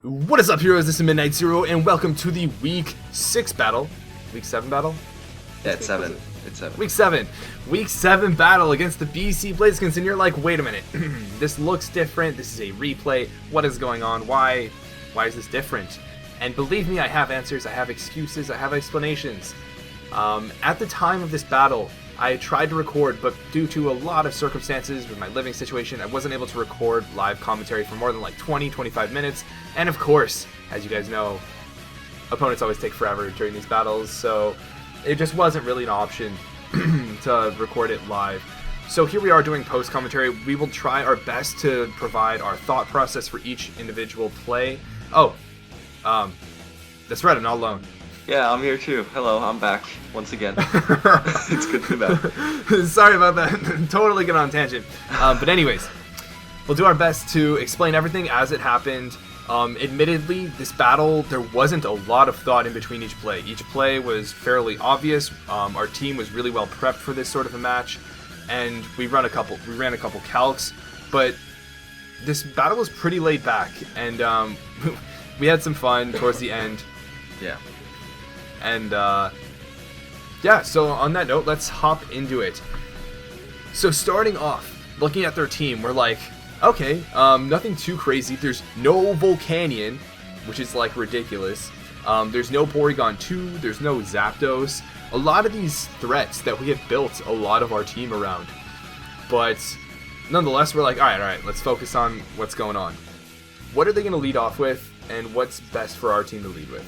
What is up, heroes? This is Midnight Zero, and welcome to the Week 6 battle. Week 7 battle? Yeah, it's 7. It's 7. Week 7. Week 7 battle against the BC Blazikens, and you're like, wait a minute. This looks different. This is a replay. What is going on? Why is this different? And believe me, I have answers. I have excuses. I have explanations. At the time of this battle, I tried to record, but due to a lot of circumstances with my living situation, I wasn't able to record live commentary for more than like 20-25 minutes. And of course, as you guys know, opponents always take forever during these battles, so it just wasn't really an option to record it live. So here we are doing post commentary. We will try our best to provide our thought process for each individual play. That's right, I'm not alone. Yeah, I'm here too. Hello, I'm back once again. It's good to be back. Sorry about that. Totally get on a tangent. But anyways, we'll do our best to explain everything as it happened. Admittedly, this battle, there wasn't a lot of thought in between each play. Each play was fairly obvious. Our team was really well prepped for this sort of a match, and we ran a couple calcs. But this battle was pretty laid back, and we had some fun towards the end. Yeah. And so on that note, let's hop into it. So starting off, looking at their team, we're like, okay, nothing too crazy. There's no Volcanion, which is like ridiculous. There's no Porygon 2, there's no Zapdos. A lot of these threats that we have built a lot of our team around. But nonetheless, we're like, alright, let's focus on what's going on. What are they going to lead off with, and what's best for our team to lead with?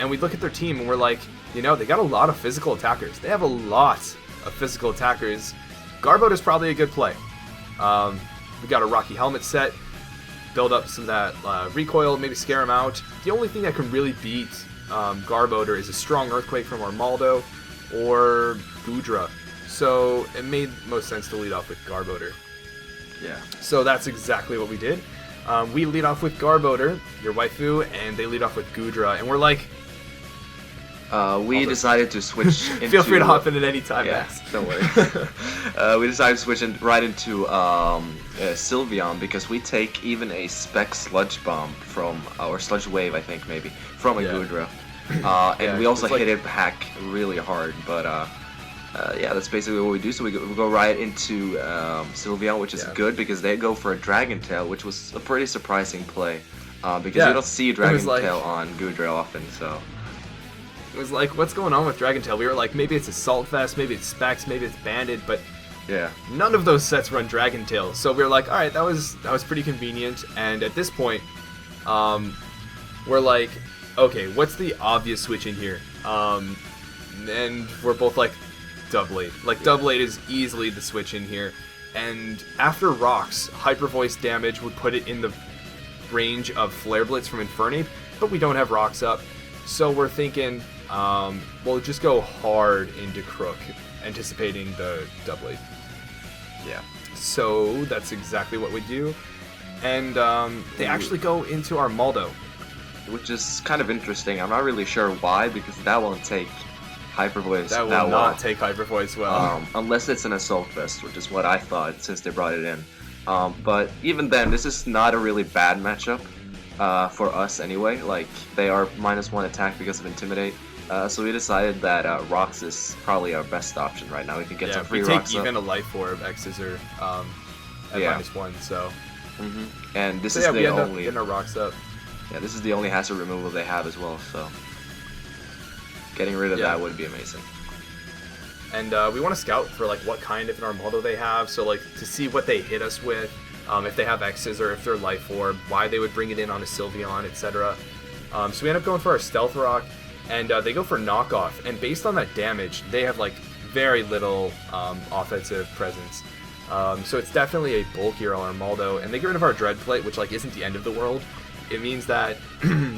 And we look at their team and we're like, they got a lot of physical attackers. They have a lot of physical attackers. Garboat is probably a good play. We got a Rocky Helmet set, build up some of that recoil, maybe scare him out. The only thing that can really beat Garbodor is a strong Earthquake from Armaldo or Goodra. So it made most sense to lead off with Garbodor. Yeah. So that's exactly what we did. We lead off with Garbodor, your waifu, and they lead off with Goodra, and we're like... we decided to switch into... Feel free to hop in at any time, yeah, Max. Don't worry. We decided to switch right into Sylveon, because we take even a Spec Sludge Bomb from, or Sludge Wave, I think, maybe, from a Goodra. And we also hit it back really hard, but... that's basically what we do. So we go right into Sylveon, which is good because they go for a Dragon Tail, which was a pretty surprising play. Because you don't see Dragon Tail on Goodra often, so... It was like, what's going on with Dragon Tail? We were like, maybe it's Assault Vest, maybe it's Specs, maybe it's Banded, but none of those sets run Dragon Tail. So we were like, alright, that was pretty convenient. And at this point, we're like, okay, what's the obvious switch in here? And we're both like, Doublade. Like, Doublade is easily the switch in here. And after Rocks, Hyper Voice damage would put it in the range of Flare Blitz from Infernape, but we don't have Rocks up. So we're thinking, we'll just go hard into Crook, anticipating the Doublade. Yeah. So that's exactly what we do. And they actually go into Armaldo. Which is kind of interesting. I'm not really sure why, because that won't take Hyper Voice. That will not take Hyper Voice well. Unless it's an Assault Vest, which is what I thought since they brought it in. But even then, this is not a really bad matchup for us anyway. Like, they are -1 attack because of Intimidate. So we decided that Rocks is probably our best option right now. We can get some free Rocks up. We take even a Life Orb, X-Scissor at -1, so... And this is the only... getting our Rocks up. Yeah, this is the only hazard removal they have as well, so... Getting rid of that would be amazing. And we want to scout for like what kind of an Armaldo they have, so like to see what they hit us with, if they have X's or if they're Life Orb, why they would bring it in on a Sylveon, etc. So we end up going for our Stealth Rock, and they go for Knockoff, and based on that damage, they have like very little offensive presence. So it's definitely a bulkier Armaldo, and they get rid of our Dread Plate, which like isn't the end of the world. It means that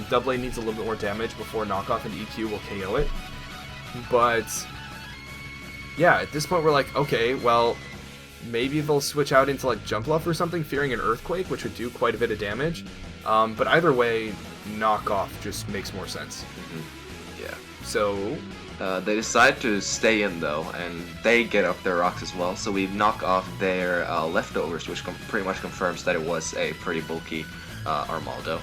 Doublade needs a little bit more damage before Knockoff and EQ will KO it. But yeah, at this point we're like, okay, well, maybe they'll switch out into like Jump Bluff or something, fearing an Earthquake, which would do quite a bit of damage. But either way, Knockoff just makes more sense. Yeah. So they decide to stay in though, and they get up their Rocks as well. So we knock off their leftovers, which pretty much confirms that it was a pretty bulky Armaldo.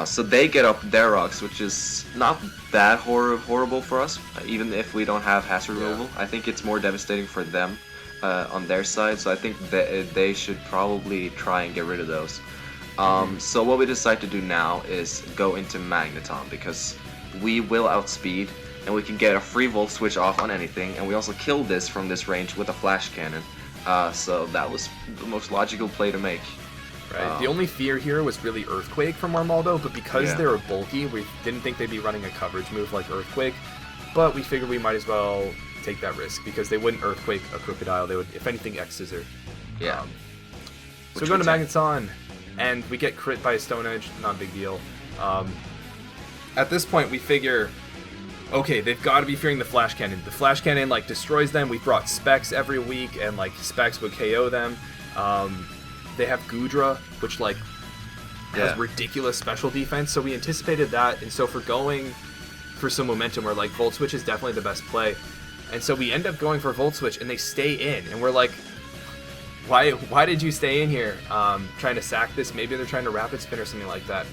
So they get up their rocks, which is not that horrible for us, even if we don't have hazard removal. I think it's more devastating for them on their side, so I think they should probably try and get rid of those. So what we decide to do now is go into Magneton, because we will outspeed, and we can get a free Volt Switch off on anything, and we also kill this from this range with a Flash Cannon. So that was the most logical play to make. Right. The only fear here was really Earthquake from Armaldo, but because they were bulky, we didn't think they'd be running a coverage move like Earthquake. But we figured we might as well take that risk, because they wouldn't Earthquake a Crocodile. They would, if anything, X-Scissor. Yeah. So we go to Magneton, and we get crit by a Stone Edge. Not a big deal. At this point, we figure, okay, they've got to be fearing the Flash Cannon. The Flash Cannon, like, destroys them. We brought Specs every week, and, like, Specs would KO them. They have Goodra, which, like, has ridiculous special defense, so we anticipated that, and so for going for some momentum, we're like, Volt Switch is definitely the best play. And so we end up going for Volt Switch, and they stay in, and we're like, why did you stay in here? Trying to sack this? Maybe they're trying to Rapid Spin or something like that.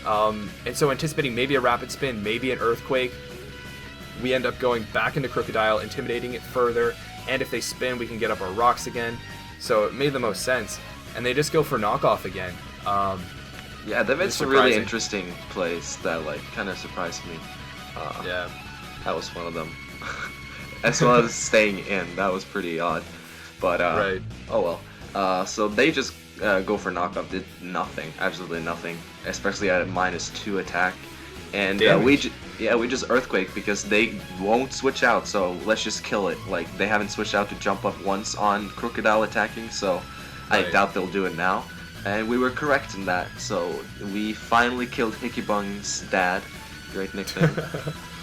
And so anticipating maybe a Rapid Spin, maybe an Earthquake, we end up going back into Crocodile, intimidating it further, and if they spin, we can get up our rocks again. So it made the most sense. And they just go for knockoff again. Yeah, they've made some really interesting plays that, like, kind of surprised me. Yeah. That was one of them. As well as staying in, that was pretty odd. But, right. Oh well. So they just go for knockoff, did nothing, absolutely nothing, especially at a -2 attack. And we just Earthquake because they won't switch out, so let's just kill it. Like, they haven't switched out to jump up once on Crocodile attacking, so I doubt they'll do it now. And we were correct in that, so we finally killed Hickybung's dad. Great nickname.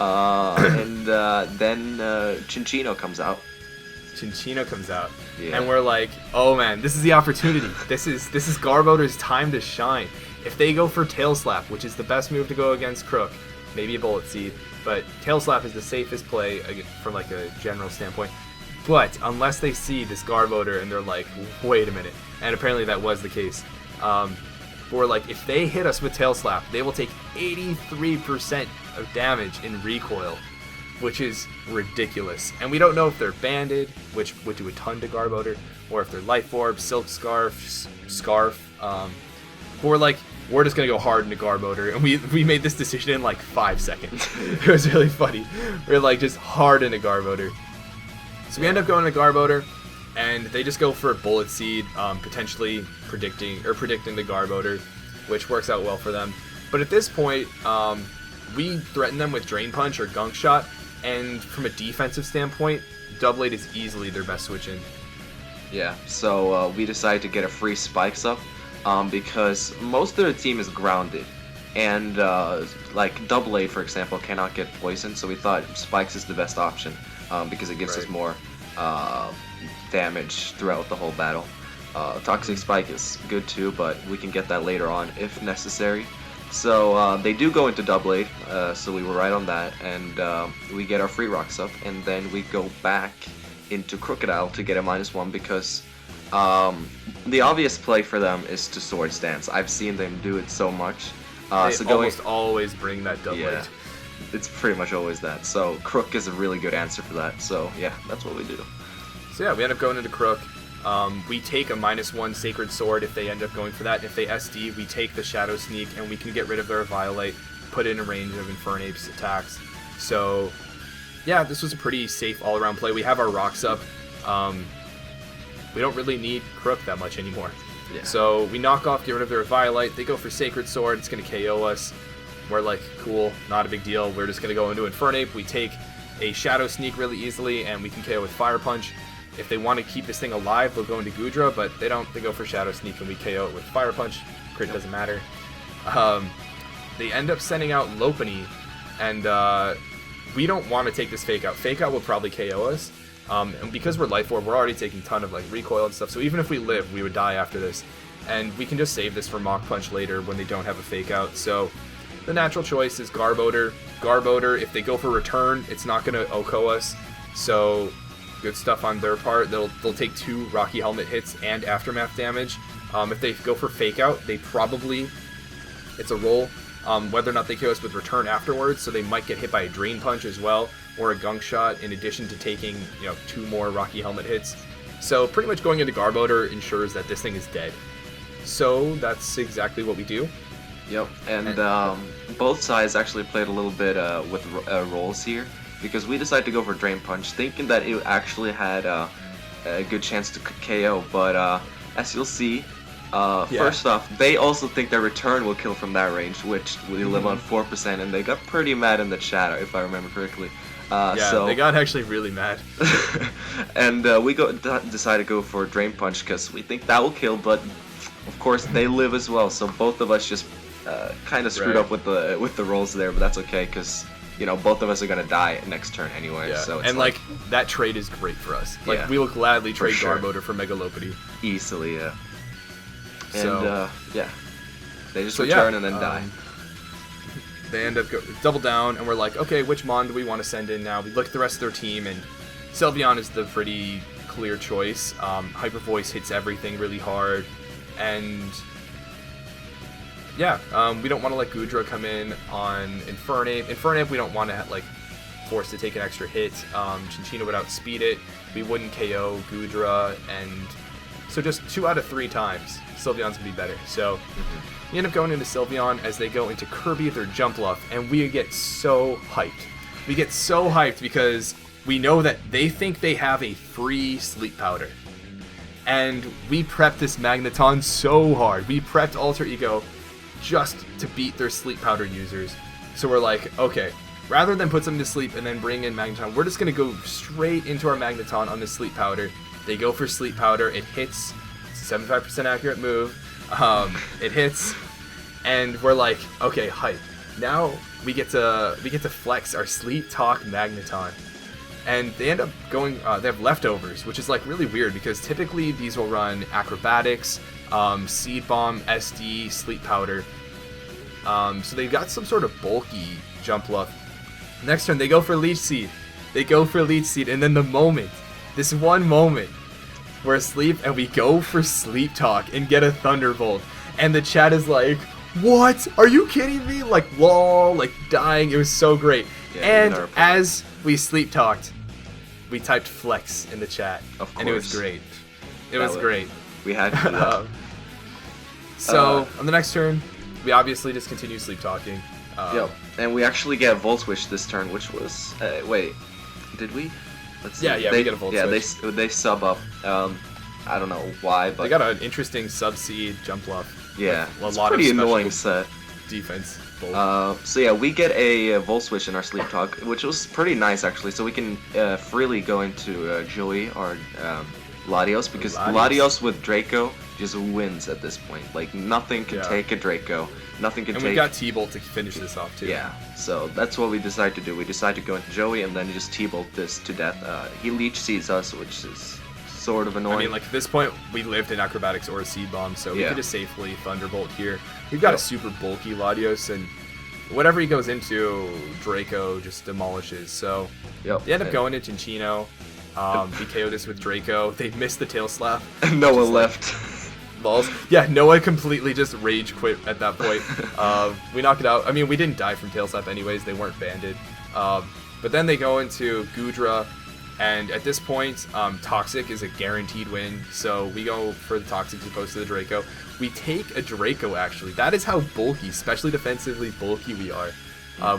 And then Chinchino comes out. Yeah. And we're like, oh man, this is the opportunity. This is Garbodor's time to shine. If they go for Tail Slap, which is the best move to go against Crook, maybe a Bullet Seed, but Tail Slap is the safest play from like a general standpoint. But unless they see this Garbodor and they're like, wait a minute, and apparently that was the case. We're like, if they hit us with Tail Slap, they will take 83% of damage in recoil, which is ridiculous. And we don't know if they're banded, which would do a ton to Garbodor, or if they're Life Orb, Silk Scarf. We're like, we're just gonna go hard into Garbodor, and we made this decision in like 5 seconds. It was really funny. We're like, just hard into Garbodor. So we end up going to Garbodor, and they just go for a Bullet Seed, potentially predicting the Garbodor, which works out well for them. But at this point, we threaten them with Drain Punch or Gunk Shot, and from a defensive standpoint, Doublade is easily their best switch in. Yeah, so we decided to get a free Spikes up, because most of the team is grounded, and like Doublade, for example, cannot get poisoned, so we thought Spikes is the best option, because it gives us more damage throughout the whole battle. Toxic Spike is good too, but we can get that later on if necessary. So they do go into Doublade, so we were right on that, and we get our free rocks up, and then we go back into Crocodile to get a -1 because the obvious play for them is to Swords Dance. I've seen them do it so much. They almost always bring that Doublade. Yeah, it's pretty much always that. So Crook is a really good answer for that. So yeah, that's what we do. So yeah, we end up going into Crook. We take a -1 Sacred Sword if they end up going for that. If they SD, we take the Shadow Sneak, and we can get rid of their Violate, put it in a range of Infernape's attacks. So yeah, this was a pretty safe all-around play. We have our rocks up. We don't really need Crook that much anymore. Yeah. So we knock off, get rid of their Violate. They go for Sacred Sword. It's going to KO us. We're like, cool, not a big deal. We're just going to go into Infernape. We take a Shadow Sneak really easily, and we can KO with Fire Punch. If they want to keep this thing alive, they'll go into Goodra, but they don't. They go for Shadow Sneak, and we KO it with Fire Punch. Crit doesn't matter. They end up sending out Lopunny, and we don't want to take this Fake Out. Fake Out will probably KO us, and because we're Life Orb, we're already taking a ton of like recoil and stuff, so even if we live, we would die after this. And we can just save this for Mach Punch later when they don't have a Fake Out. So the natural choice is Garbodor. Garbodor, if they go for Return, it's not going to OHKO us, so good stuff on their part. They'll take 2 Rocky Helmet hits and Aftermath damage. If they go for Fake Out, they probably, it's a roll. Whether or not they KO us with Return afterwards, so they might get hit by a Drain Punch as well, or a Gunk Shot, in addition to taking 2 more Rocky Helmet hits. So pretty much going into guard mode ensures that this thing is dead. So that's exactly what we do. Yep, and both sides actually played a little bit with rolls here, because we decided to go for Drain Punch, thinking that it actually had a good chance to KO, but as you'll see, first off, they also think their Return will kill from that range, which we live on 4%, and they got pretty mad in the chat, if I remember correctly. They got actually really mad. And we decided to go for Drain Punch because we think that will kill, but of course they live as well, so both of us just kind of screwed up with the rolls there, but that's okay because both of us are gonna die next turn anyway. Yeah. So it's and like that trade is great for us. Like we will gladly trade Guard Motor for Megalopody easily. Yeah. And so, they just return and then die. They end up double down, and we're like, okay, which Mon do we want to send in now? We look at the rest of their team, and Sylveon is the pretty clear choice. Hyper Voice hits everything really hard, and we don't want to let Goodra come in on Infernape. Infernape, we don't want to force to take an extra hit. Cinccino would outspeed it. We wouldn't KO Goodra, and so just 2 out of 3 times, Sylveon's gonna be better. So we end up going into Sylveon as they go into Kirby with their Jumpluff, and we get so hyped. We get so hyped because we know that they think they have a free Sleep Powder. And we prepped this Magneton so hard. We prepped Alter Ego just to beat their Sleep Powder users. So we're like, okay, rather than put them to sleep and then bring in Magneton, we're just going to go straight into our Magneton on the Sleep Powder. They go for Sleep Powder. It hits. It's a 75% accurate move. It hits. And we're like, okay, hype. Now we get to flex our Sleep Talk Magneton. And they end up going, they have leftovers, which is really weird because typically these will run Acrobatics, Seed Bomb, SD, Sleep Powder. So they've got some sort of bulky Jumpluff. Next turn, they go for Leech Seed. And then this one moment, we're asleep and we go for Sleep Talk and get a Thunderbolt. And the chat is like, what? Are you kidding me? Lol, dying. It was so great. Yeah, and as we Sleep Talked, we typed flex in the chat. Of course. And it was great. It was great. We had to do that. So, on the next turn, we obviously just continue Sleep Talking. Yep. And we actually get Volt Switch this turn, which was... wait. Did we? Let's see. Yeah, we get a Volt Switch. Yeah, they sub up. I don't know why, but... They got an interesting Sub-Seed Jumpluff. Yeah, it's a pretty annoying set. Defense. So yeah, we get a Volt Switch in our Sleep Talk, which was pretty nice actually. So we can freely go into Joey or Latios, because Latios with Draco just wins at this point. Nothing can take a Draco. Nothing can take... And we got T-Bolt to finish this off too. Yeah, so that's what we decided to do. We decided to go into Joey and then just T-Bolt this to death. He Leech Seeds us, which is sort of annoying. I mean, at this point, we lived in Acrobatics or a Seed Bomb, so we could just safely Thunderbolt here. We've got a super bulky Latios, and whatever he goes into, Draco just demolishes. So they end up going into Cinccino. We KO'd this with Draco. They missed the Tail Slap. Noah left. Balls. Yeah, Noah completely just rage quit at that point. We knock it out. I mean, we didn't die from Tail Slap anyways. They weren't banded. But then they go into Goodra. And at this point, Toxic is a guaranteed win, so we go for the Toxic as opposed to the Draco. We take a Draco, actually. That is how bulky, especially defensively bulky we are.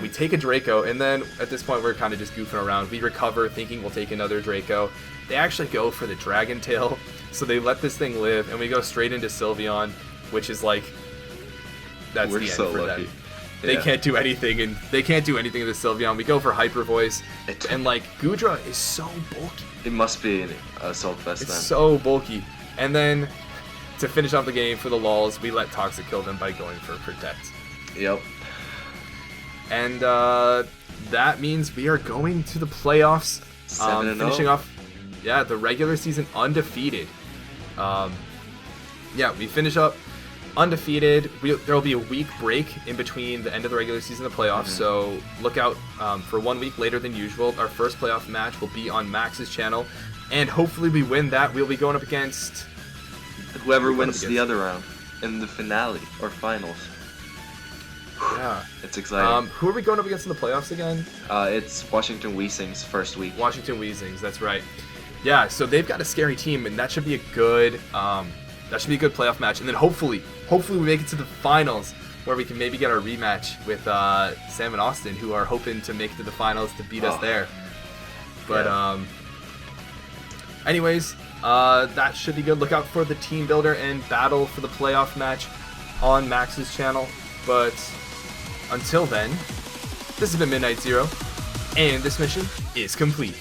We take a Draco, and then at this point, we're kind of just goofing around. We recover, thinking we'll take another Draco. They actually go for the Dragon Tail, so they let this thing live, and we go straight into Sylveon, which is that's the end for them. They can't do anything, and they can't do anything to the Sylveon. We go for Hyper Voice, and Goodra is so bulky. It must be an Assault Vest then. It's so bulky. And then, to finish off the game for the lulz, we let Toxic kill them by going for Protect. Yep. And that means we are going to the playoffs, finishing off, the regular season undefeated. We finish up undefeated. There will be a week break in between the end of the regular season and the playoffs, so look out for 1 week later than usual. Our first playoff match will be on Max's channel, and hopefully we win that. We'll be going up against Whoever wins the other round in the finale or finals. Yeah. It's exciting. Who are we going up against in the playoffs again? It's Washington Weezing's first week. Washington Weezings, that's right. Yeah, so they've got a scary team, and that should be a good playoff match. And then hopefully we make it to the finals, where we can maybe get our rematch with Sam and Austin, who are hoping to make it to the finals to beat us there. But anyways, that should be good. Look out for the team builder and battle for the playoff match on Max's channel. But until then, this has been Midnight Zero, and this mission is complete.